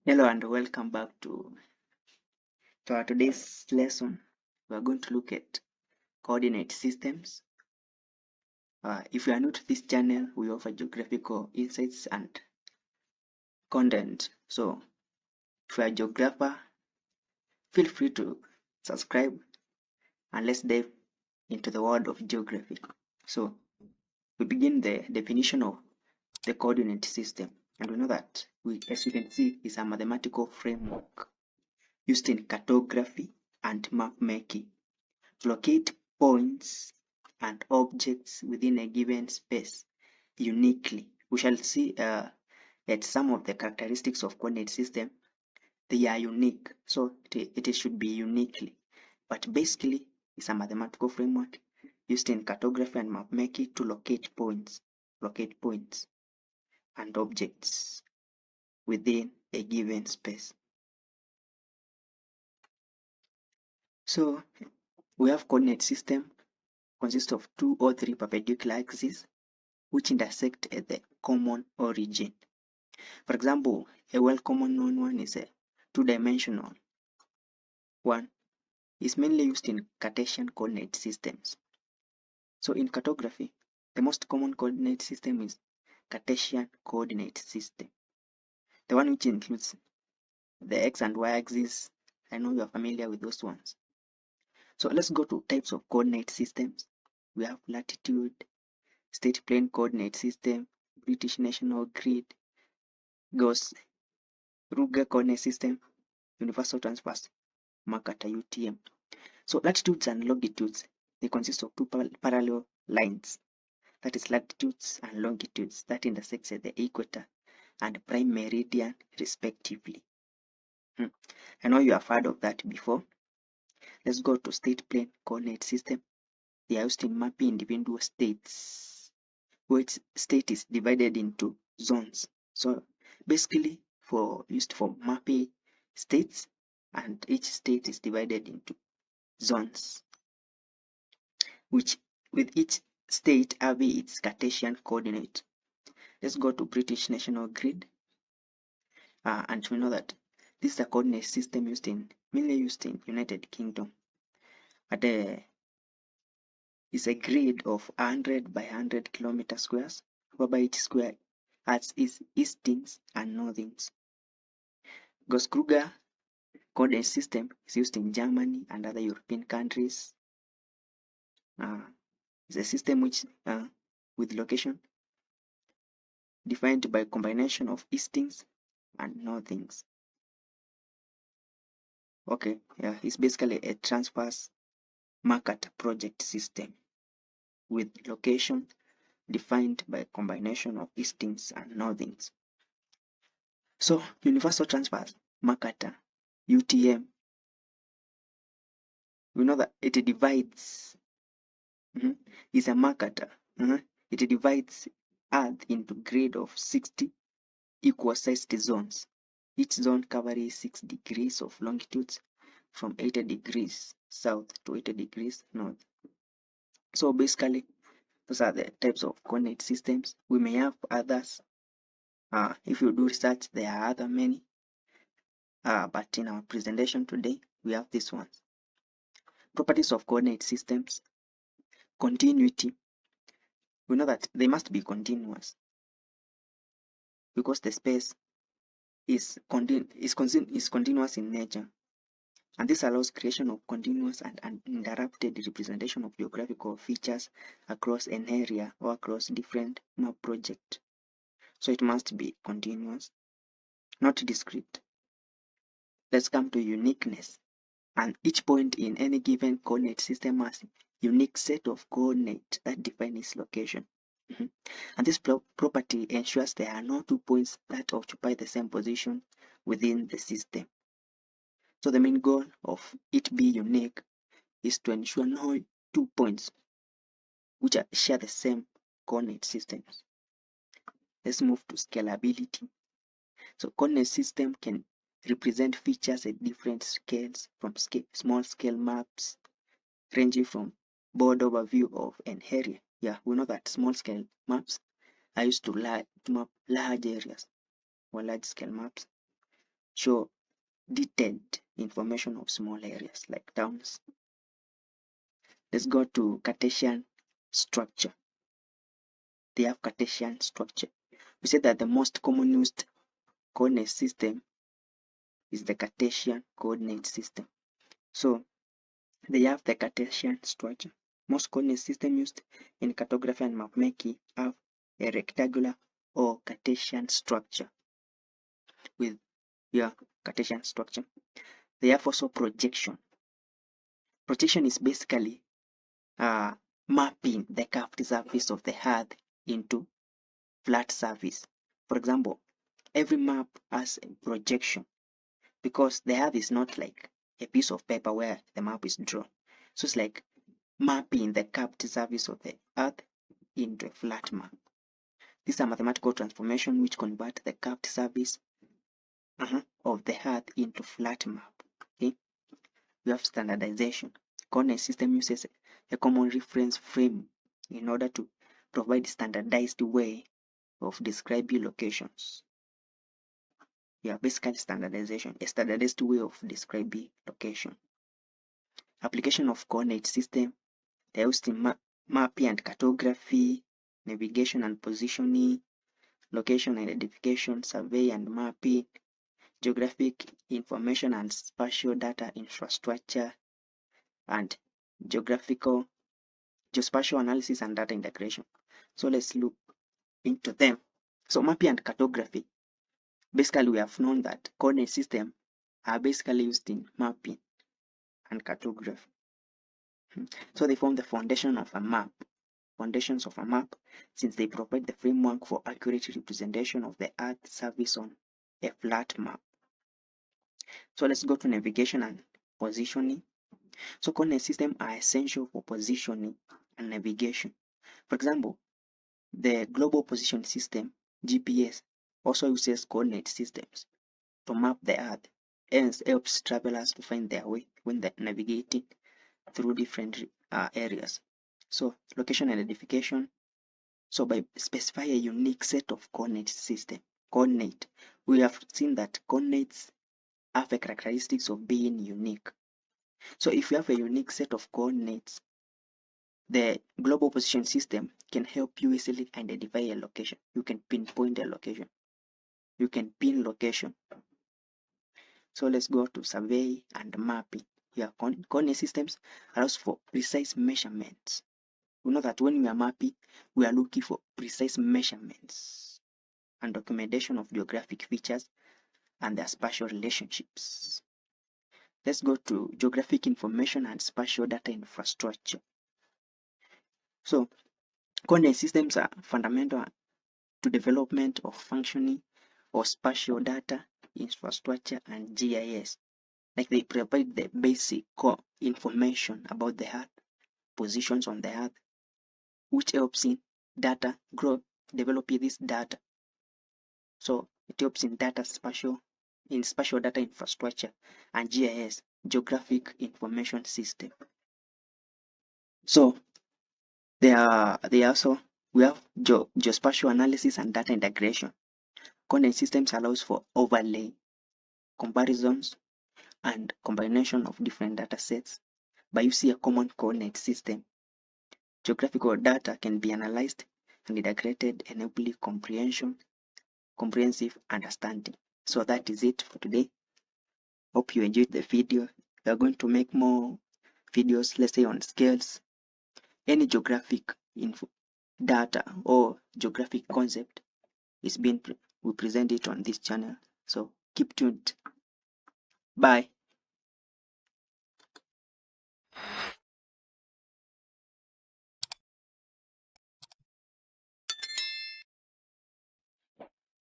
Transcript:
Hello and welcome back to our today's lesson. We are going to look at coordinate systems. If you are new to this channel, we offer geographical insights and content. So if you are a geographer, feel free to subscribe and let's dive into the world of geography. So we begin the definition of the coordinate system. And we know that, as you can see, is a mathematical framework used in cartography and map making to locate points and objects within a given space uniquely. We shall see at some of the characteristics of coordinate system. They are unique, so it should be uniquely. But basically, it's a mathematical framework used in cartography and map making to locate points and objects within a given space. So we have coordinate system consists of 2 or 3 perpendicular axes which intersect at the common origin. For example, a well-common known one is a two-dimensional one. Is mainly used in Cartesian coordinate systems. So in cartography, the most common coordinate system is Cartesian coordinate system. The one which includes the x and y axis. I know you are familiar with those ones. So let's go to types of coordinate systems. We have latitude, state plane coordinate system, British national grid, Gauss-Ruger coordinate system, universal transverse, Mercator UTM. So latitudes and longitudes, they consist of 2 parallel lines, that is latitudes and longitudes, that intersects at the equator and prime meridian respectively. I know you have heard of that before. Let's go to state plane coordinate system. They are used in mapping individual states, which state is divided into zones. So basically used for mapping states, and each state is divided into zones, which with each state having its Cartesian coordinate. Let's go to British national grid, and we know that this is a coordinate system mainly used in United Kingdom. It's a grid of 100 by 100 kilometer squares, whereby each square has its eastings and northings. Gauss-Kruger coordinate system is used in Germany and other European countries. It's a system which with location defined by combination of eastings and northings. Okay, yeah, it's basically a transverse market project system with location defined by combination of eastings and northings. So universal transverse marketer UTM, we know that it divides is a marketer. It divides Earth into grid of 60 equal sized zones. Each zone covers 6 degrees of longitude from 80 degrees south to 80 degrees north. So basically, those are the types of coordinate systems. We may have others. If you do research, there are other many. But in our presentation today, we have these ones. Properties of coordinate systems. Continuity. We know that they must be continuous because the space is continuous in nature, and this allows creation of continuous and uninterrupted representation of geographical features across an area or across different map projects. So it must be continuous, not discrete. Let's come to uniqueness. And each point in any given coordinate system has a unique set of coordinates that define its location. And this property ensures there are no 2 points that occupy the same position within the system. So the main goal of it being unique is to ensure no 2 points which share the same coordinate systems. Let's move to scalability. So coordinate system can represent features at different scales, from small scale maps ranging from broad overview of an area. Yeah, we know that small scale maps are used to map large areas or large scale maps, show detailed information of small areas like towns. Let's go to Cartesian structure. They have Cartesian structure. We say that the most common used coordinate system is the Cartesian coordinate system. So they have the Cartesian structure. Most coordinate systems used in cartography and mapmaking have a rectangular or Cartesian structure with your Cartesian structure. They have also projection. Projection is basically mapping the curved surface of the earth into flat surface. For example, every map has a projection because the earth is not like a piece of paper where the map is drawn. So it's like mapping the curved surface of the earth into a flat map. These are mathematical transformations which convert the curved surface of the earth into flat map. Okay, we have standardization. Coordinate system uses a common reference frame in order to provide standardized way of describing locations. Yeah, basically standardization, a standardized way of describing location. Application of coordinate system, they are used in mapping and cartography, navigation and positioning, location identification, survey and mapping, geographic information and spatial data infrastructure, and geographical, geospatial analysis and data integration. So let's look into them. So mapping and cartography. Basically, we have known that coordinate systems are basically used in mapping and cartography. So they form the foundation of a map. Foundations of a map, since they provide the framework for accurate representation of the Earth's surface on a flat map. So let's go to navigation and positioning. So coordinate systems are essential for positioning and navigation. For example, the Global Position System, GPS, also uses coordinate systems to map the Earth, hence helps travelers to find their way when they're navigating through different areas. So location identification. So by specifying a unique set of coordinate system, we have seen that coordinates have the characteristics of being unique. So if you have a unique set of coordinates, the global position system can help you easily identify a location. You can pinpoint a location. You can pin location. So let's go to survey and mapping. Here, coordinate systems allows for precise measurements. We know that when we are mapping, we are looking for precise measurements and documentation of geographic features and their spatial relationships. Let's go to geographic information and spatial data infrastructure. So, coordinate systems are fundamental to development of functioning or spatial data infrastructure and GIS. Like they provide the basic core information about the Earth, positions on the Earth, which helps in data growth, developing this data. So it helps in spatial data infrastructure and GIS, geographic information system. So we have geospatial analysis and data integration. Coordinate systems allows for overlay, comparisons, and combination of different data sets by using a common coordinate system. Geographical data can be analyzed and integrated, enabling comprehensive understanding. So that is it for today. Hope you enjoyed the video. We are going to make more videos, let's say on scales, any geographic info data or geographic concept is being we present it on this channel. So keep tuned. Bye.